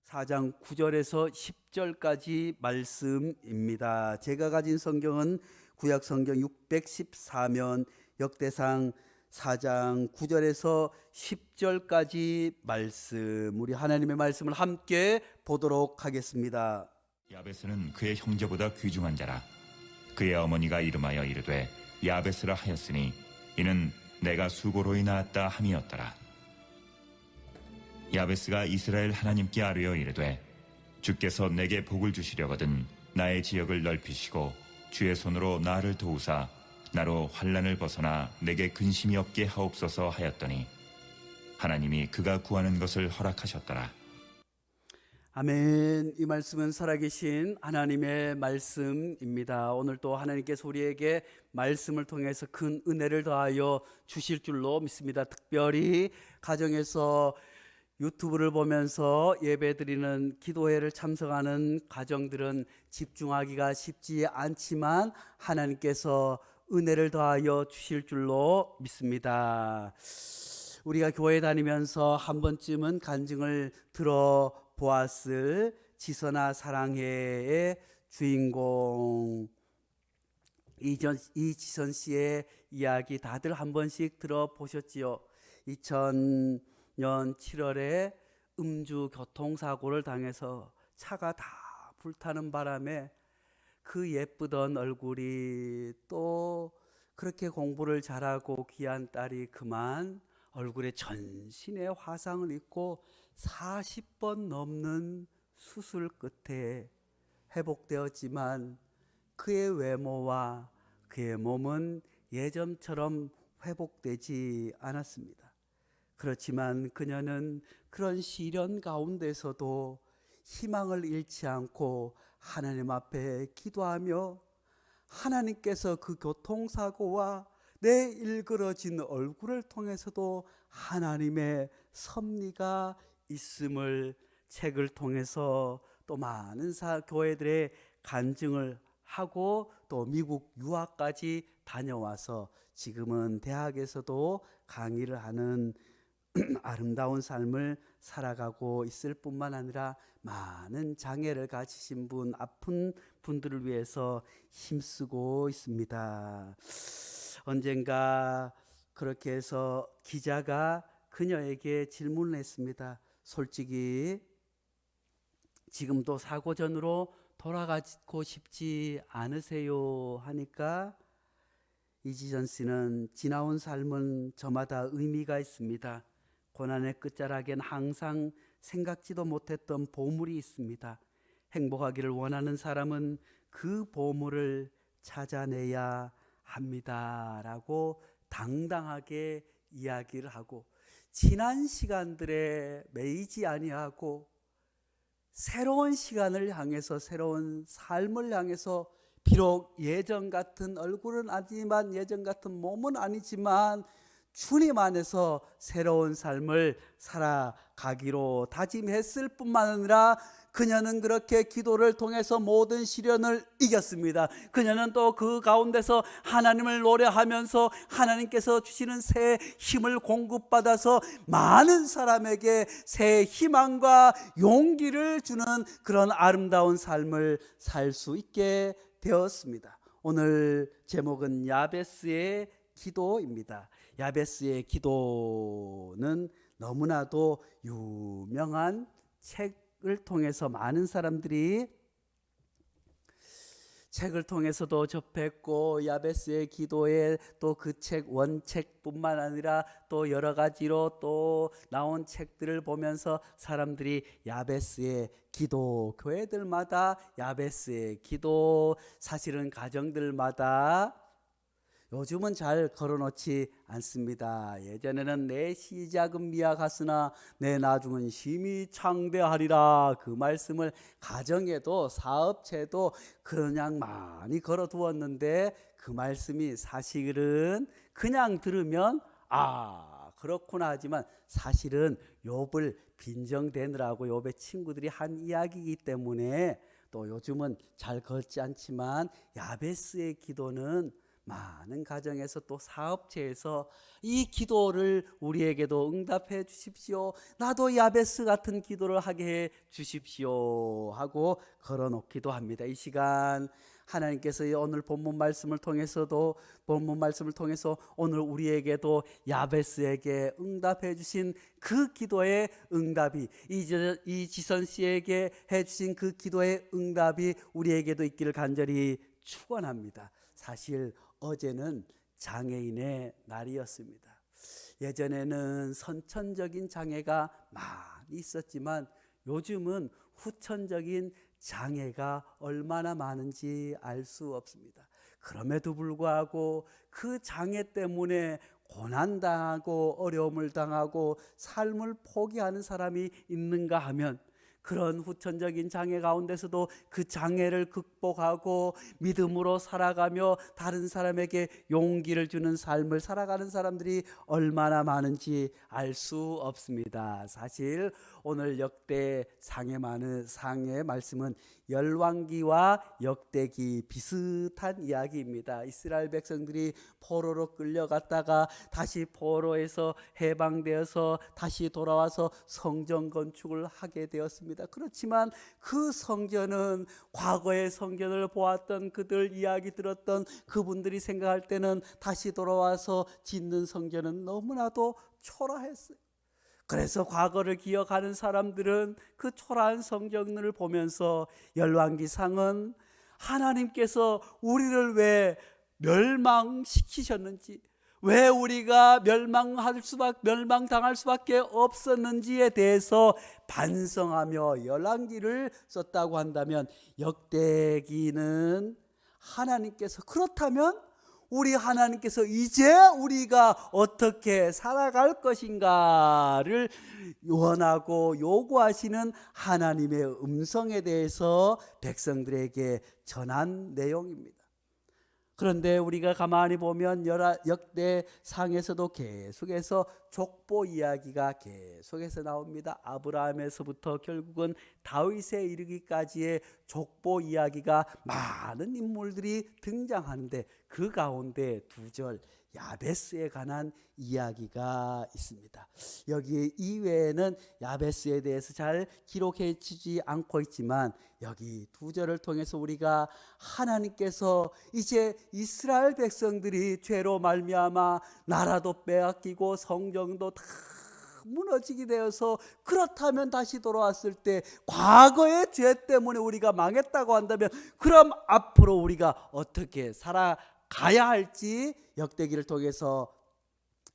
4장 9절에서 10절까지 말씀입니다. 제가 가진 성경은 구약 성경 614면 역대상 4장 9절에서 10절까지 말씀, 우리 하나님의 말씀을 함께 보도록 하겠습니다. 야베스는 그의 형제보다 귀중한 자라. 그의 어머니가 이름하여 이르되 야베스라 하였으니 이는 내가 수고로이 낳았다 함이었더라. 야베스가 이스라엘 하나님께 아뢰어 이르되 주께서 내게 복을 주시려거든 나의 지역을 넓히시고 주의 손으로 나를 도우사 나로 환난을 벗어나 내게 근심이 없게 하옵소서 하였더니 하나님이 그가 구하는 것을 허락하셨더라. 아멘. 이 말씀은 살아계신 하나님의 말씀입니다. 오늘 또 하나님께서 우리에게 말씀을 통해서 큰 은혜를 더하여 주실 줄로 믿습니다. 특별히 가정에서 유튜브를 보면서 예배드리는 기도회를 참석하는 가정들은 집중하기가 쉽지 않지만 하나님께서 은혜를 더하여 주실 줄로 믿습니다. 우리가 교회 다니면서 한 번쯤은 간증을 들어보았을 지선아 사랑해의 주인공 이지선 씨의 이야기 다들 한 번씩 들어보셨지요. 2000년 7월에 음주 교통사고를 당해서 차가 다 불타는 바람에 그 예쁘던 얼굴이 또 그렇게 공부를 잘하고 귀한 딸이 그만 얼굴에 전신의 화상을 입고 40번 넘는 수술 끝에 회복되었지만 그의 외모와 그의 몸은 예전처럼 회복되지 않았습니다. 그렇지만 그녀는 그런 시련 가운데서도 희망을 잃지 않고 하나님 앞에 기도하며 하나님께서 그 교통사고와 내 일그러진 얼굴을 통해서도 하나님의 섭리가 있음을 책을 통해서 또 많은 교회들의 간증을 하고 또 미국 유학까지 다녀와서 지금은 대학에서도 강의를 하는 아름다운 삶을 살아가고 있을 뿐만 아니라 많은 장애를 가지신 분, 아픈 분들을 위해서 힘쓰고 있습니다. 언젠가 그렇게 해서 기자가 그녀에게 질문을 했습니다. 솔직히 지금도 사고 전으로 돌아가고 싶지 않으세요? 하니까 이지선 씨는 지나온 삶은 저마다 의미가 있습니다. 고난의 끝자락엔 항상 생각지도 못했던 보물이 있습니다. 행복하기를 원하는 사람은 그 보물을 찾아내야 합니다. 라고 당당하게 이야기를 하고 지난 시간들에 매이지 아니하고 새로운 시간을 향해서 새로운 삶을 향해서 비록 예전 같은 얼굴은 아니지만 예전 같은 몸은 아니지만 주님 안에서 새로운 삶을 살아가기로 다짐했을 뿐만 아니라 그녀는 그렇게 기도를 통해서 모든 시련을 이겼습니다. 그녀는 또 그 가운데서 하나님을 노래하면서 하나님께서 주시는 새 힘을 공급받아서 많은 사람에게 새 희망과 용기를 주는 그런 아름다운 삶을 살 수 있게 되었습니다. 오늘 제목은 야베스의 기도입니다. 야베스의 기도는 너무나도 유명한 책을 통해서 많은 사람들이 책을 통해서도 접했고 야베스의 기도에 또 그 책 원책뿐만 아니라 또 여러 가지로 또 나온 책들을 보면서 사람들이 야베스의 기도, 교회들마다 야베스의 기도, 사실은 가정들마다 요즘은 잘 걸어놓지 않습니다. 예전에는 내 시작은 미약하으나 내 나중은 심히 창대하리라, 그 말씀을 가정에도 사업체도 그냥 많이 걸어두었는데 그 말씀이 사실은 그냥 들으면 그렇구나 하지만 사실은 욥을 빈정대느라고 욥의 친구들이 한 이야기이기 때문에 또 요즘은 잘 걷지 않지만 야베스의 기도는 많은 가정에서 또 사업체에서 이 기도를 우리에게도 응답해 주십시오. 나도 야베스 같은 기도를 하게 해 주십시오 하고 걸어놓기도 합니다. 이 시간 하나님께서 오늘 본문 말씀을 통해서 오늘 우리에게도 야베스에게 응답해 주신 그 기도의 응답이 이지선 씨에게 해 주신 그 기도의 응답이 우리에게도 있기를 간절히 축원합니다. 사실 어제는 장애인의 날이었습니다. 예전에는 선천적인 장애가 많이 있었지만 요즘은 후천적인 장애가 얼마나 많은지 알 수 없습니다. 그럼에도 불구하고 그 장애 때문에 고난당하고 어려움을 당하고 삶을 포기하는 사람이 있는가 하면 그런 후천적인 장애 가운데서도 그 장애를 극복하고 믿음으로 살아가며 다른 사람에게 용기를 주는 삶을 살아가는 사람들이 얼마나 많은지 알 수 없습니다. 사실 오늘 역대 상의 말씀은 열왕기와 역대기 비슷한 이야기입니다. 이스라엘 백성들이 포로로 끌려갔다가 다시 포로에서 해방되어서 다시 돌아와서 성전 건축을 하게 되었습니다. 그렇지만 그 성전은 과거의 성전을 보았던 그들 이야기 들었던 그분들이 생각할 때는 다시 돌아와서 짓는 성전은 너무나도 초라했어요. 그래서 과거를 기억하는 사람들은 그 초라한 성전을 보면서 열왕기상은 하나님께서 우리를 왜 멸망시키셨는지, 왜 우리가 멸망당할 수밖에 없었는지에 대해서 반성하며 열왕기를 썼다고 한다면 역대기는 하나님께서 그렇다면 우리 하나님께서 이제 우리가 어떻게 살아갈 것인가를 원하고 요구하시는 하나님의 음성에 대해서 백성들에게 전한 내용입니다. 그런데 우리가 가만히 보면 역대상에서도 계속해서 족보 이야기가 계속해서 나옵니다. 아브라함에서부터 결국은 다윗에 이르기까지의 족보 이야기가 많은 인물들이 등장하는데 그 가운데 두 절 야베스에 관한 이야기가 있습니다. 여기 이외에는 야베스에 대해서 잘 기록해 주지 않고 있지만 여기 두 절을 통해서 우리가 하나님께서 이제 이스라엘 백성들이 죄로 말미암아 나라도 빼앗기고 성정도 다 무너지게 되어서 그렇다면 다시 돌아왔을 때 과거의 죄 때문에 우리가 망했다고 한다면 그럼 앞으로 우리가 어떻게 살아가야 할지 역대기를 통해서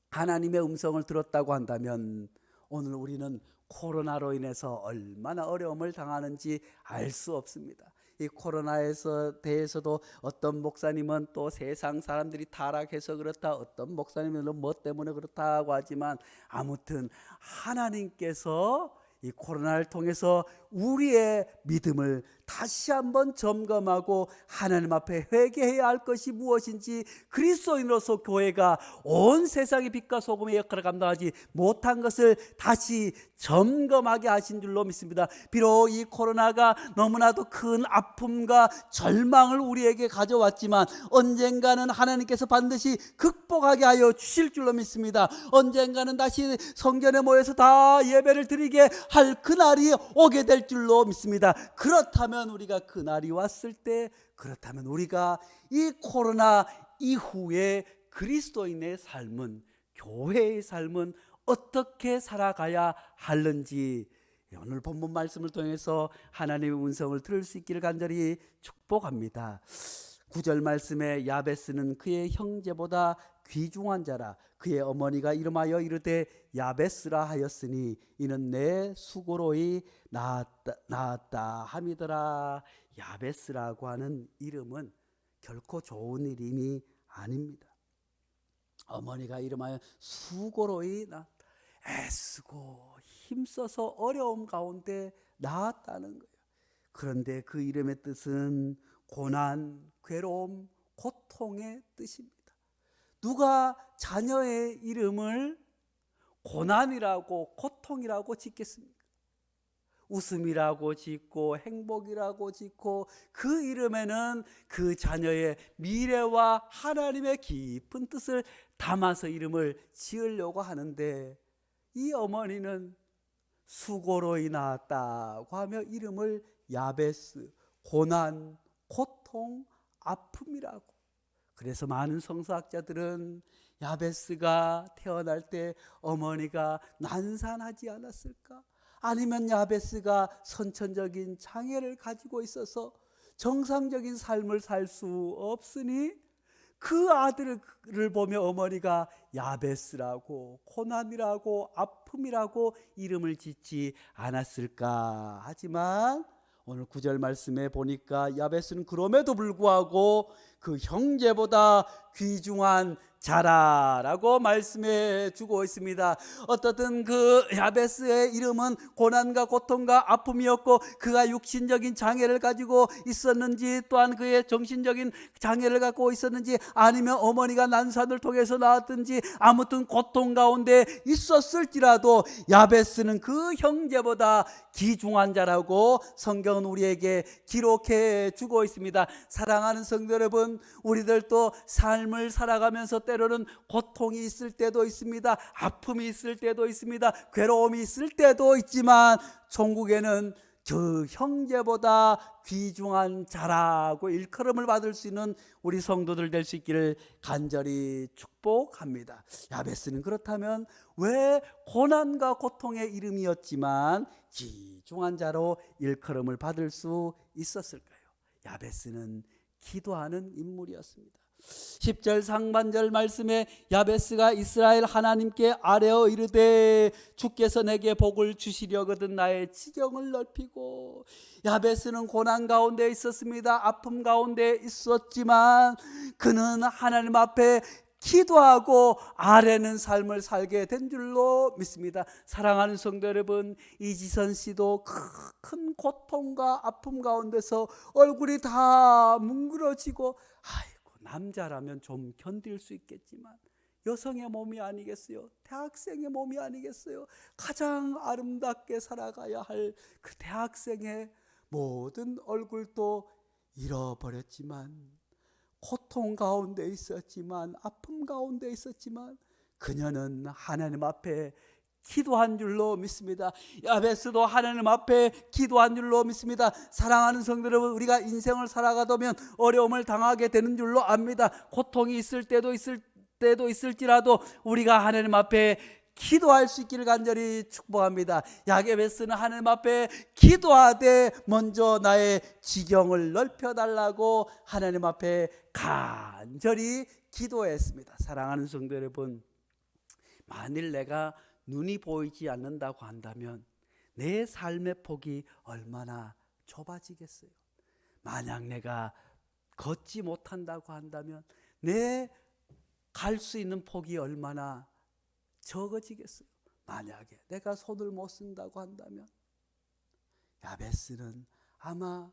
하나님의 음성을 들었다고 한다면 오늘 우리는 코로나로 인해서 얼마나 어려움을 당하는지 알 수 없습니다. 이 코로나에서 대해서도 어떤 목사님은 또 세상 사람들이 타락해서 그렇다, 어떤 목사님은 뭐 때문에 그렇다고 하지만 아무튼 하나님께서 이 코로나를 통해서 우리의 믿음을 다시 한번 점검하고 하나님 앞에 회개해야 할 것이 무엇인지, 그리스도인으로서 교회가 온 세상의 빛과 소금의 역할을 감당하지 못한 것을 다시 점검하게 하신 줄로 믿습니다. 비록 이 코로나가 너무나도 큰 아픔과 절망을 우리에게 가져왔지만 언젠가는 하나님께서 반드시 극복하게 하여 주실 줄로 믿습니다. 언젠가는 다시 성전에 모여서 다 예배를 드리게 할 그날이 오게 될 줄로 믿습니다. 그렇다면 우리가 그날이 왔을 때, 그렇다면 우리가 이 코로나 이후에 그리스도인의 삶은, 교회의 삶은 어떻게 살아가야 하는지 오늘 본문 말씀을 통해서 하나님의 음성을 들을 수 있기를 간절히 축복합니다. 9절 말씀에 야베스는 그의 형제보다 귀중한 자라, 그의 어머니가 이름하여 이르되 야베스라 하였으니 이는 내 수고로이 낳았다 함이더라. 야베스라고 하는 이름은 결코 좋은 이름이 아닙니다. 어머니가 이름하여 수고로이 애쓰고 힘써서 어려움 가운데 낳았다는 거예요. 그런데 그 이름의 뜻은 고난, 괴로움, 고통의 뜻입니다. 누가 자녀의 이름을 고난이라고 고통이라고 짓겠습니까? 웃음이라고 짓고 행복이라고 짓고 그 이름에는 그 자녀의 미래와 하나님의 깊은 뜻을 담아서 이름을 지으려고 하는데, 이 어머니는 수고로 인하였다고 하며 이름을 야베스, 고난, 고통, 아픔이라고. 그래서 많은 성서학자들은 야베스가 태어날 때 어머니가 난산하지 않았을까? 아니면 야베스가 선천적인 장애를 가지고 있어서 정상적인 삶을 살 수 없으니 그 아들을 보며 어머니가 야베스라고 고난이라고 아픔이라고 이름을 짓지 않았을까? 하지만 오늘 9절 말씀에 보니까 야베스는 그럼에도 불구하고 그 형제보다 귀중한 자라라고 말씀해 주고 있습니다. 어떻든 그 야베스의 이름은 고난과 고통과 아픔이었고, 그가 육신적인 장애를 가지고 있었는지 또한 그의 정신적인 장애를 갖고 있었는지 아니면 어머니가 난산을 통해서 낳았든지 아무튼 고통 가운데 있었을지라도 야베스는 그 형제보다 귀중한 자라고 성경은 우리에게 기록해 주고 있습니다. 사랑하는 성도 여러분, 우리들도 삶을 살아가면서 때로는 고통이 있을 때도 있습니다. 아픔이 있을 때도 있습니다. 괴로움이 있을 때도 있지만 천국에는 그 형제보다 귀중한 자라고 일컬음을 받을 수 있는 우리 성도들 될 수 있기를 간절히 축복합니다. 야베스는 그렇다면 왜 고난과 고통의 이름이었지만 귀중한 자로 일컬음을 받을 수 있었을까요? 야베스는 기도하는 인물이었습니다. 10절 상반절 말씀에 야베스가 이스라엘 하나님께 아뢰어 이르되 주께서 내게 복을 주시려거든 나의 지경을 넓히고. 야베스는 고난 가운데 있었습니다. 아픔 가운데 있었지만 그는 하나님 앞에 기도하고 아뢰는 삶을 살게 된 줄로 믿습니다. 사랑하는 성도 여러분, 이지선 씨도 큰 고통과 아픔 가운데서 얼굴이 다 뭉그러지고, 남자라면 좀 견딜 수 있겠지만 여성의 몸이 아니겠어요? 대학생의 몸이 아니겠어요? 가장 아름답게 살아가야 할 그 대학생의 모든 얼굴도 잃어버렸지만, 고통 가운데 있었지만 아픔 가운데 있었지만 그녀는 하나님 앞에 기도한 줄로 믿습니다. 야베스도 하나님 앞에 기도한 줄로 믿습니다. 사랑하는 성도 여러분, 우리가 인생을 살아가다 보면 어려움을 당하게 되는 줄로 압니다. 고통이 있을 때도 있을지라도 우리가 하나님 앞에 기도할 수 있기를 간절히 축복합니다. 야베스는 하나님 앞에 기도하되 먼저 나의 지경을 넓혀달라고 하나님 앞에 간절히 기도했습니다. 사랑하는 성도 여러분, 만일 내가 눈이 보이지 않는다고 한다면 내 삶의 폭이 얼마나 좁아지겠어요? 만약 내가 걷지 못한다고 한다면 내 갈 수 있는 폭이 얼마나 적어지겠어요? 만약에 내가 손을 못 쓴다고 한다면 야베스는 아마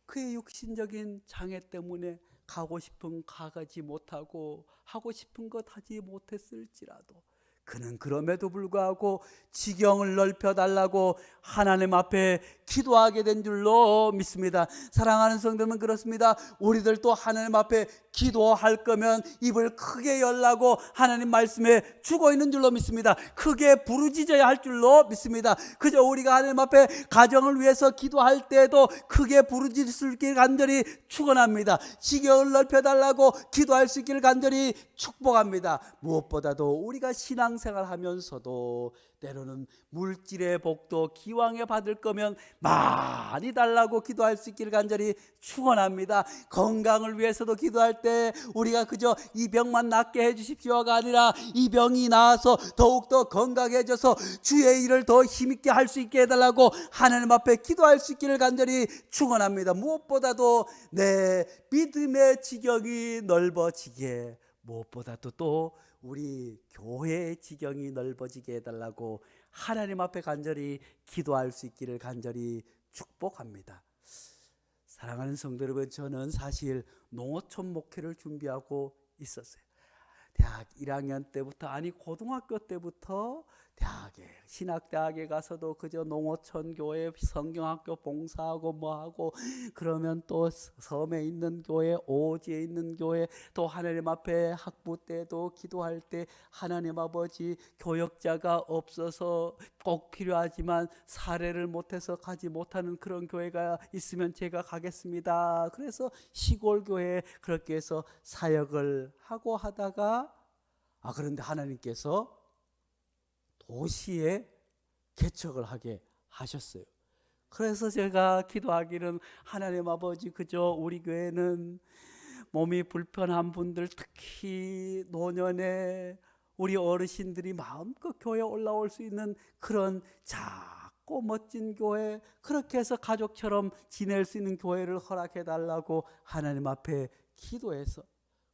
그의 육신적인 장애 때문에 가고 싶은 가지 못하고 하고 싶은 것 하지 못했을지라도 그는 그럼에도 불구하고 지경을 넓혀달라고 하나님 앞에 기도하게 된 줄로 믿습니다. 사랑하는 성도는 그렇습니다. 우리들도 하나님 앞에 기도할 거면 입을 크게 열라고 하나님 말씀에 주고 있는 줄로 믿습니다. 크게 부르짖어야 할 줄로 믿습니다. 그저 우리가 하나님 앞에 가정을 위해서 기도할 때에도 크게 부르짖을 수 있기를 간절히 축원합니다. 지경을 넓혀달라고 기도할 수 있기를 간절히 축복합니다. 무엇보다도 우리가 신앙생활 하면서도 때로는 물질의 복도 기왕에 받을 거면 많이 달라고 기도할 수 있기를 간절히 축원합니다. 건강을 위해서도 기도할 때 우리가 그저 이 병만 낫게 해주십시오가 아니라 이 병이 나아서 더욱더 건강해져서 주의 일을 더 힘있게 할 수 있게 해달라고 하나님 앞에 기도할 수 있기를 간절히 축원합니다. 무엇보다도 내 믿음의 지경이 넓어지게, 무엇보다도 또 우리 교회의 지경이 넓어지게 해달라고 하나님 앞에 간절히 기도할 수 있기를 간절히 축복합니다. 사랑하는 성도 여러분, 저는 사실 농어촌 목회를 준비하고 있었어요. 대학 1학년 때부터, 아니 고등학교 때부터 대학에 신학대학에 가서도 그저 농어촌 교회 성경학교 봉사하고 뭐하고, 그러면 또 섬에 있는 교회, 오지에 있는 교회, 또 하나님 앞에 학부 때도 기도할 때 하나님 아버지 교역자가 없어서 꼭 필요하지만 사례를 못해서 가지 못하는 그런 교회가 있으면 제가 가겠습니다. 그래서 시골 교회에 그렇게 해서 사역을 하고 하다가, 그런데 하나님께서 도시에 개척을 하게 하셨어요. 그래서 제가 기도하기는, 하나님 아버지 그저 우리 교회는 몸이 불편한 분들, 특히 노년에 우리 어르신들이 마음껏 교회에 올라올 수 있는 그런 작고 멋진 교회, 그렇게 해서 가족처럼 지낼 수 있는 교회를 허락해 달라고 하나님 앞에 기도해서,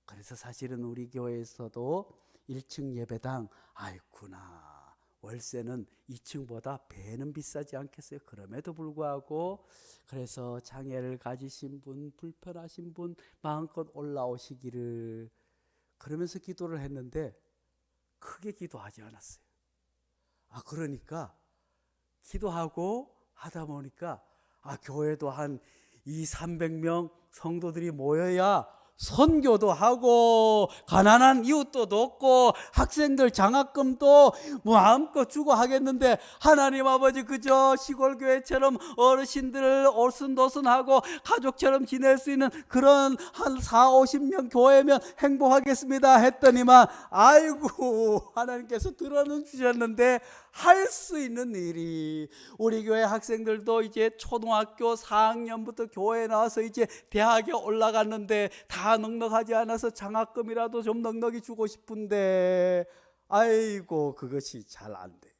그래서 사실은 우리 교회에서도 1층 예배당, 아이쿠나 월세는 2층보다 배는 비싸지 않겠어요. 그럼에도 불구하고 그래서 장애를 가지신 분, 불편하신 분 마음껏 올라오시기를, 그러면서 기도를 했는데 크게 기도하지 않았어요. 그러니까 기도하고 하다 보니까 교회도 한 200~300명 성도들이 모여야 선교도 하고 가난한 이웃도 돕고 학생들 장학금도 마음껏 주고 하겠는데, 하나님 아버지 그저 시골교회처럼 어르신들을 오순도순하고 가족처럼 지낼 수 있는 그런 한 40~50명 교회면 행복하겠습니다 했더니만, 아이고 하나님께서 들어는 주셨는데 할 수 있는 일이, 우리 교회 학생들도 이제 초등학교 4학년부터 교회에 나와서 이제 대학에 올라갔는데 다 넉넉하지 않아서 장학금이라도 좀 넉넉히 주고 싶은데, 아이고 그것이 잘 안 돼요.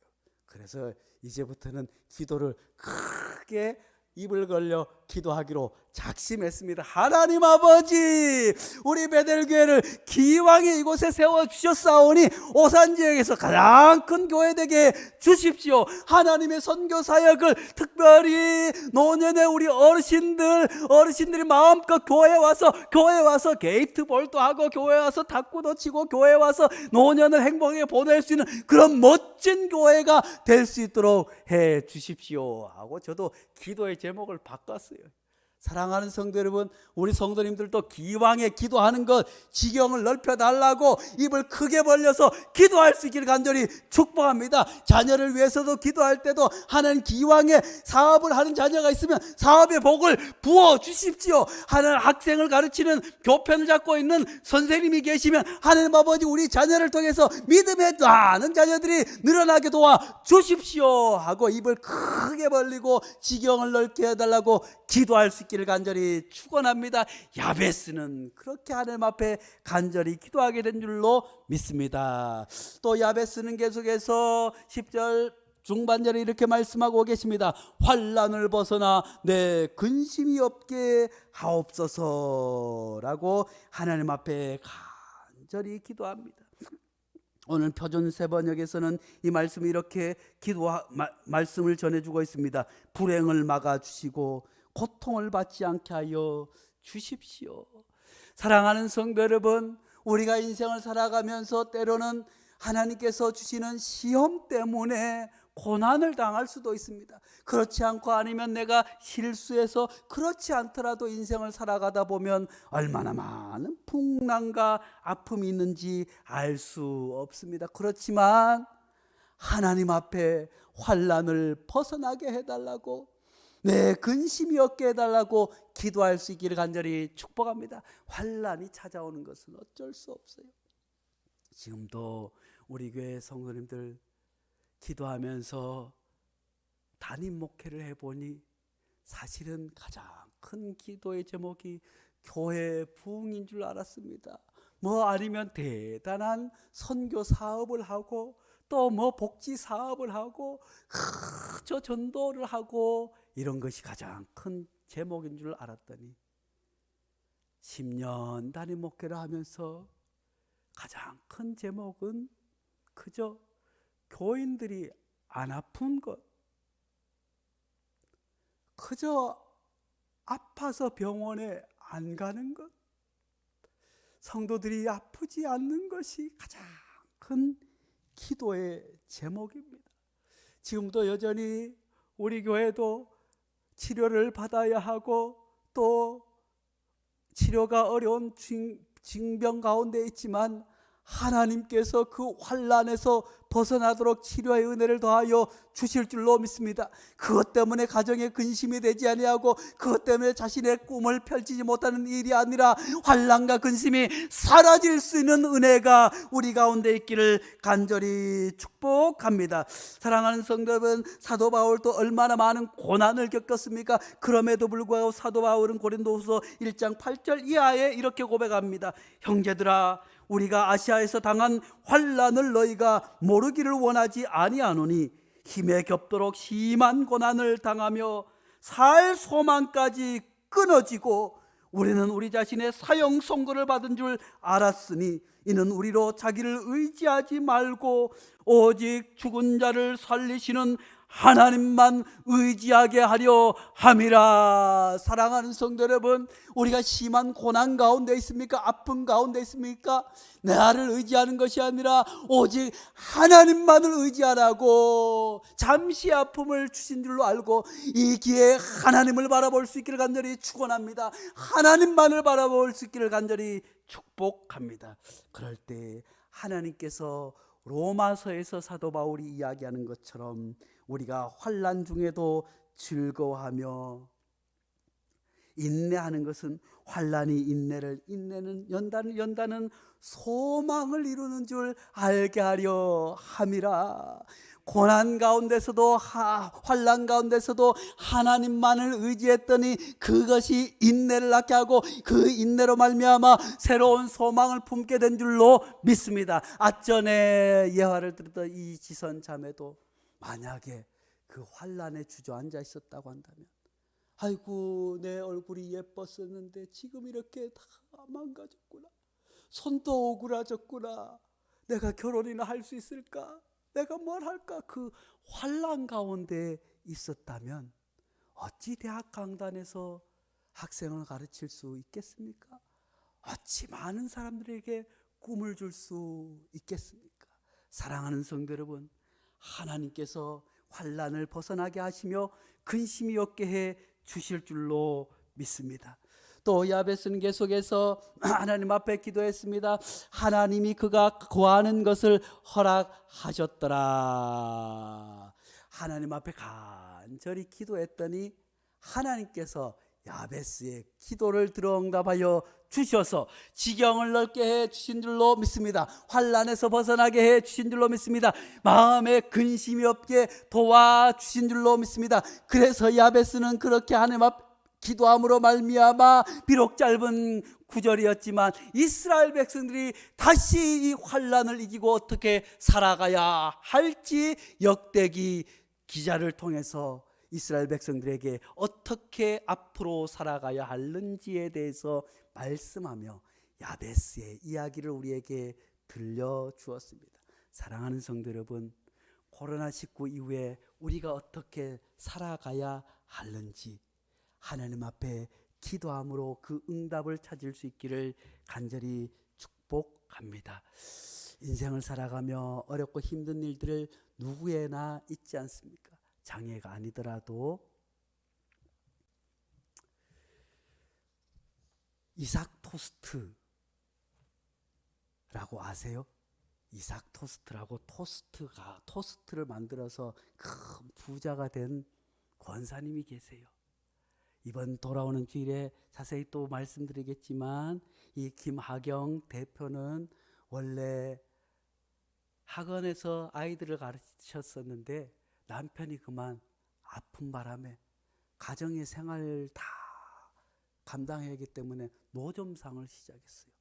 그래서 이제부터는 기도를 크게 입을 걸려 기도하기로 작심했습니다. 하나님 아버지, 우리 베델교회를 기왕에 이곳에 세워주셨사오니 오산지역에서 가장 큰 교회 되게 주십시오. 하나님의 선교사역을 특별히 노년에 우리 어르신들이 마음껏 교회에 와서 게이트볼도 하고, 교회에 와서 탁구도 치고, 교회에 와서 노년을 행복하게 보낼 수 있는 그런 멋진 교회가 될 수 있도록 해 주십시오 하고 저도 기도의 제목을 바꿨어요. 사랑하는 성도 여러분, 우리 성도님들도 기왕에 기도하는 것 지경을 넓혀달라고 입을 크게 벌려서 기도할 수 있기를 간절히 축복합니다. 자녀를 위해서도 기도할 때도, 하나님 기왕에 사업을 하는 자녀가 있으면 사업의 복을 부어주십시오. 하나님 학생을 가르치는 교편을 잡고 있는 선생님이 계시면 하나님 아버지 우리 자녀를 통해서 믿음의 많은 자녀들이 늘어나게 도와주십시오 하고 입을 크게 벌리고 지경을 넓게 해달라고 기도할 수 있기를 간절히 축원합니다. 야베스는 그렇게 하나님 앞에 간절히 기도하게 된 줄로 믿습니다. 또 야베스는 계속해서 10절 중반절에 이렇게 말씀하고 계십니다. 환난을 벗어나 내 근심이 없게 하옵소서라고 하나님 앞에 간절히 기도합니다. 오늘 표준 세번역에서는 이 말씀이 이렇게 말씀을 전해주고 있습니다. 불행을 막아주시고 고통을 받지 않게 하여 주십시오. 사랑하는 성도 여러분, 우리가 인생을 살아가면서 때로는 하나님께서 주시는 시험 때문에 고난을 당할 수도 있습니다. 그렇지 않고 아니면 내가 실수해서, 그렇지 않더라도 인생을 살아가다 보면 얼마나 많은 풍랑과 아픔이 있는지 알 수 없습니다. 그렇지만 하나님 앞에 환난을 벗어나게 해달라고, 내 근심이 없게 해달라고 기도할 수 있기를 간절히 축복합니다. 환난이 찾아오는 것은 어쩔 수 없어요. 지금도 우리 교회 성도님들 기도하면서 담임 목회를 해보니 사실은 가장 큰 기도의 제목이 교회 부흥인 줄 알았습니다. 뭐 아니면 대단한 선교 사업을 하고, 또 뭐 복지 사업을 하고, 저 전도를 하고, 이런 것이 가장 큰 제목인 줄 알았더니 10년 담임 목회를 하면서 가장 큰 제목은 그저 교인들이 안 아픈 것, 그저 아파서 병원에 안 가는 것, 성도들이 아프지 않는 것이 가장 큰 기도의 제목입니다. 지금도 여전히 우리 교회도 치료를 받아야 하고 또 치료가 어려운 징병 가운데 있지만 하나님께서 그 환난에서 벗어나도록 치료의 은혜를 더하여 주실 줄로 믿습니다. 그것 때문에 가정에 근심이 되지 아니하고 그것 때문에 자신의 꿈을 펼치지 못하는 일이 아니라 환난과 근심이 사라질 수 있는 은혜가 우리 가운데 있기를 간절히 축복합니다. 사랑하는 성도 여러분, 사도 바울도 얼마나 많은 고난을 겪었습니까? 그럼에도 불구하고 사도 바울은 고린도후서 1장 8절 이하에 이렇게 고백합니다. 형제들아, 우리가 아시아에서 당한 환난을 너희가 모르기를 원하지 아니하노니 힘에 겹도록 심한 고난을 당하며 살 소망까지 끊어지고 우리는 우리 자신의 사형 선고를 받은 줄 알았으니 이는 우리로 자기를 의지하지 말고 오직 죽은 자를 살리시는 하나님만 의지하게 하려 함이라. 사랑하는 성도 여러분, 우리가 심한 고난 가운데 있습니까? 아픔 가운데 있습니까? 나를 의지하는 것이 아니라 오직 하나님만을 의지하라고 잠시 아픔을 주신 줄로 알고 이 기회에 하나님을 바라볼 수 있기를 간절히 축원합니다. 하나님만을 바라볼 수 있기를 간절히 축복합니다. 그럴 때 하나님께서 로마서에서 사도 바울이 이야기하는 것처럼 우리가 환난 중에도 즐거워하며, 인내하는 것은 환난이 인내를, 인내는 연단은 소망을 이루는 줄 알게 하려 함이라. 고난 가운데서도 환난 가운데서도 하나님만을 의지했더니 그것이 인내를 낳게 하고 그 인내로 말미암아 새로운 소망을 품게 된 줄로 믿습니다. 아전에 예화를 들었던 이 지선 자매도 만약에 그 환난에 주저앉아 있었다고 한다면, 아이고 내 얼굴이 예뻤었는데 지금 이렇게 다 망가졌구나, 손도 오그라졌구나, 내가 결혼이나 할 수 있을까, 내가 뭘 할까, 그 환난 가운데 있었다면 어찌 대학 강단에서 학생을 가르칠 수 있겠습니까? 어찌 많은 사람들에게 꿈을 줄 수 있겠습니까? 사랑하는 성도 여러분, 하나님께서 환난을 벗어나게 하시며 근심이 없게 해 주실 줄로 믿습니다. 또 야베스는 계속해서 하나님 앞에 기도했습니다. 하나님이 그가 구하는 것을 허락하셨더라. 하나님 앞에 간절히 기도했더니 하나님께서 야베스의 기도를 들어 응답하여 주셔서 지경을 넓게 해 주신 줄로 믿습니다. 환난에서 벗어나게 해 주신 줄로 믿습니다. 마음에 근심이 없게 도와주신 줄로 믿습니다. 그래서 야베스는 그렇게 하나님 앞 기도함으로 말미암아 비록 짧은 구절이었지만 이스라엘 백성들이 다시 이 환난을 이기고 어떻게 살아가야 할지 역대기 기자를 통해서 이스라엘 백성들에게 어떻게 앞으로 살아가야 하는지에 대해서 말씀하며 야베스의 이야기를 우리에게 들려주었습니다. 사랑하는 성도 여러분, 코로나19 이후에 우리가 어떻게 살아가야 하는지 하나님 앞에 기도함으로 그 응답을 찾을 수 있기를 간절히 축복합니다. 인생을 살아가며 어렵고 힘든 일들을 누구에나 있지 않습니까? 장애가 아니더라도 이삭 토스트라고 아세요? 이삭 토스트라고 토스트를 만들어서 큰 부자가 된 권사님이 계세요. 이번 돌아오는 주일에 자세히 또 말씀드리겠지만 이 김하경 대표는 원래 학원에서 아이들을 가르쳤었는데 남편이 그만 아픈 바람에 가정의 생활을 다 감당해야 하기 때문에 노점상을 시작했어요.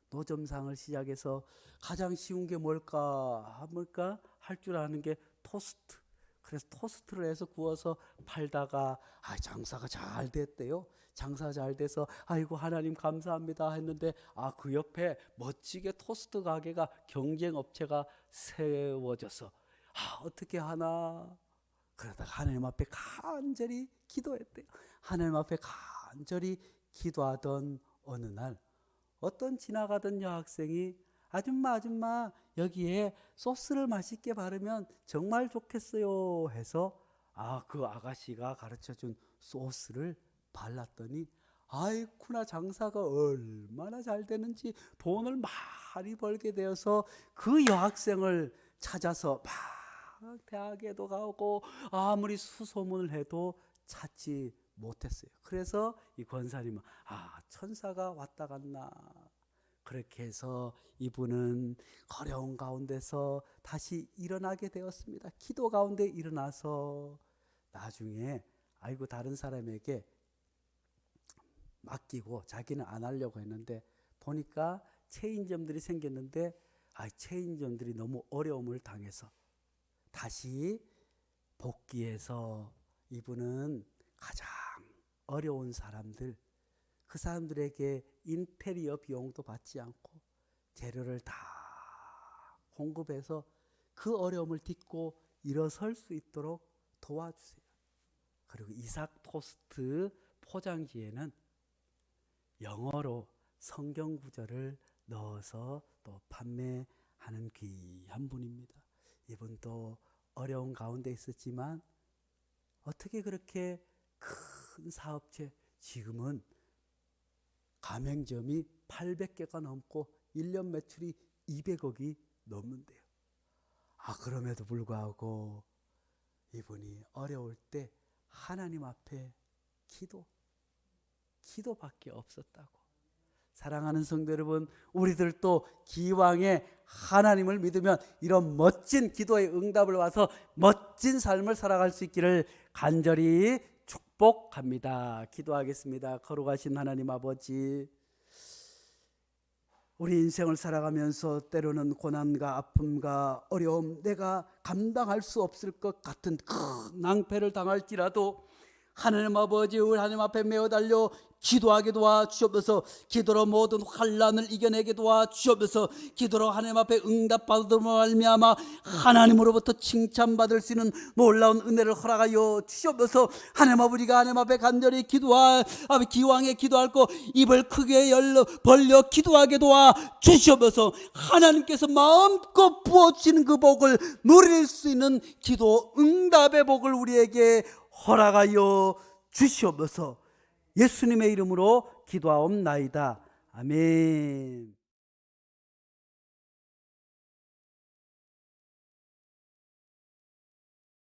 노점상을 시작해서 가장 쉬운 게 뭘까 할 줄 아는 게 토스트. 그래서 토스트를 해서 구워서 팔다가 장사가 잘 됐대요. 장사 잘 돼서 아이고 하나님 감사합니다 했는데 그 옆에 멋지게 토스트 가게가 경쟁업체가 세워져서 어떻게 하나 그러다가 하나님 앞에 간절히 기도했대요. 하나님 앞에 간절히 기도하던 어느 날 어떤 지나가던 여학생이 아줌마 여기에 소스를 맛있게 바르면 정말 좋겠어요 해서 그 아가씨가 가르쳐준 소스를 발랐더니 아이쿠나 장사가 얼마나 잘 되는지 돈을 많이 벌게 되어서 그 여학생을 찾아서 막 대학에도 가고 아무리 수소문을 해도 찾지 못했어요. 그래서 이 권사님은 천사가 왔다 갔나, 그렇게 해서 이분은 어려운 가운데서 다시 일어나게 되었습니다. 기도 가운데 일어나서 나중에 다른 사람에게 맡기고 자기는 안 하려고 했는데 보니까 체인점들이 생겼는데 체인점들이 너무 어려움을 당해서 다시 복귀해서 이분은 가장 어려운 사람들, 그 사람들에게 인테리어 비용도 받지 않고 재료를 다 공급해서 그 어려움을 딛고 일어설 수 있도록 도와주세요. 그리고 이삭 토스트 포장지에는 영어로 성경 구절을 넣어서 또 판매하는 귀한 분입니다. 이분도 어려운 가운데 있었지만 어떻게 그렇게 큰 사업체, 지금은 가맹점이 800개가 넘고 1년 매출이 200억이 넘는데요. 그럼에도 불구하고 이분이 어려울 때 하나님 앞에 기도밖에 없었다고. 사랑하는 성도 여러분, 우리들도 기왕에 하나님을 믿으면 이런 멋진 기도의 응답을 와서 멋진 삶을 살아갈 수 있기를 간절히 축복합니다. 기도하겠습니다. 거룩하신 하나님 아버지, 우리 인생을 살아가면서 때로는 고난과 아픔과 어려움, 내가 감당할 수 없을 것 같은 큰 낭패를 당할지라도 하나님 아버지, 우리 하나님 앞에 메어 달려 기도하게 도와주옵소서. 기도로 모든 환난을 이겨내게 도와주옵소서. 기도로 하나님 앞에 응답받음으로 말미암아 하나님으로부터 칭찬받을 수 있는 놀라운 은혜를 허락하여 주옵소서. 하나님 아버지가 하나님 앞에 간절히 기왕에 기도할 거 입을 크게 벌려 기도하게 도와주옵소서. 하나님께서 마음껏 부어주시는 그 복을 누릴 수 있는 기도 응답의 복을 우리에게 허락하여 주시옵소서. 예수님의 이름으로 기도하옵나이다. 아멘.